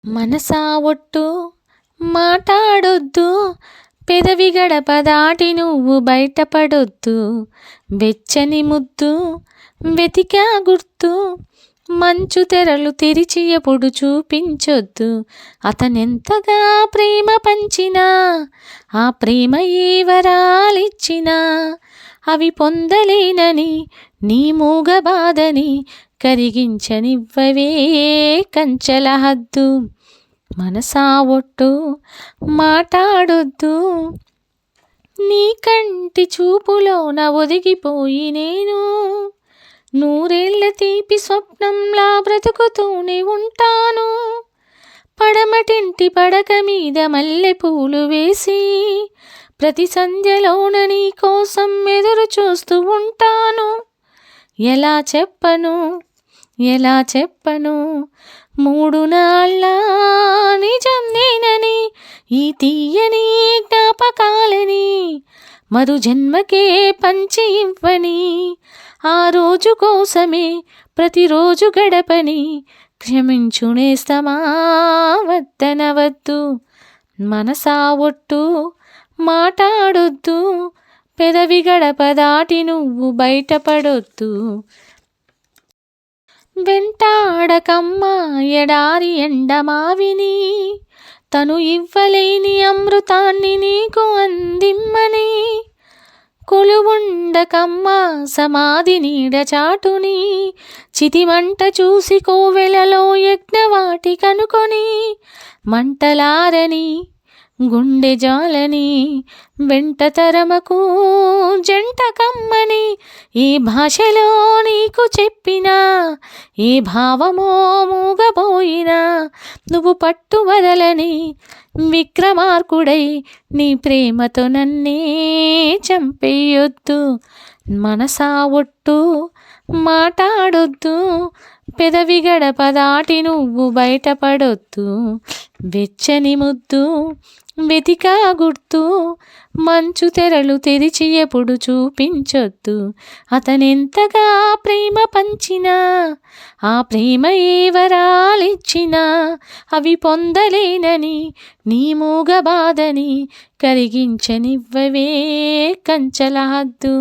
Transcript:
మనసా ఒట్టు మాటాడొద్దు, పెదవి గడప దాటి నువ్వు బయటపడొద్దు. వెచ్చని ముద్దు వెతికా గుర్తు, మంచు తెరలు తెరిచి ఎప్పుడు చూపించొద్దు. అతనెంతగా ప్రేమ పంచినా, ఆ ప్రేమ ఏ వరాలిచ్చినా అవి పొందలేనని నీ మూగ బాధని కరిగించనివ్వవే కంచెల హద్దు. మనసా ఒట్టు మాటాడొద్దు, నీ కంటి చూపులోన ఒదిగిపోయి నేను నూరేళ్ల తీపి స్వప్నంలా బ్రతుకుతూనే ఉంటాను. పడమటింటి పడక మీద మల్లెపూలు వేసి ప్రతి సంధ్యలోన నీ కోసం ఎదురు చూస్తూ ఉంటాను. ఎలా చెప్పను ఎలా చెప్పను, 3 నాళ్ళ నిజం నేనని, ఈ తీయని జ్ఞాపకాలని మరు జన్మకే పంచి ఇవ్వని, ఆ రోజు కోసమే ప్రతిరోజు గడపని క్షమించునేస్తమా వద్దనవద్దు. మనసా ఒట్టు మాటాడొద్దు, పెదవి గడప దాటి నువ్వు బయటపడొద్దు. వెంటాడకమ్మా ఎడారి ఎండమావిని, తను ఇవ్వలేని అమృతాన్ని నీకు అందిమ్మని. కొలువుండకమ్మా సమాధి నీడ చాటుని, చితిమంట చూసి కోవెలలో యజ్ఞవాటి కనుకొని. మంటలారని గుండె జాలని వెంట తరమకు జంట కమ్మని, ఏ భాషలో నీకు చెప్పినా ఏ భావమో మూగబోయినా నువ్వు పట్టు వదలని విక్రమార్కుడై నీ ప్రేమతో నన్నే చంపేయొద్దు. మనసా ఒట్టు మాటాడొద్దు, పెదవి గడప దాటి నువ్వు బయటపడొద్దు. వెచ్చని ముద్దు వెతికా గుర్తు, మంచు తెరలు తెరిచి ఎప్పుడు చూపించొద్దు. అతనెంతగా ప్రేమ పంచినా, ఆ ప్రేమ ఏ వరాలిచ్చినా అవి పొందలేనని నీ మూగ బాధని కరిగించనివ్వవే కంచెల హద్దు.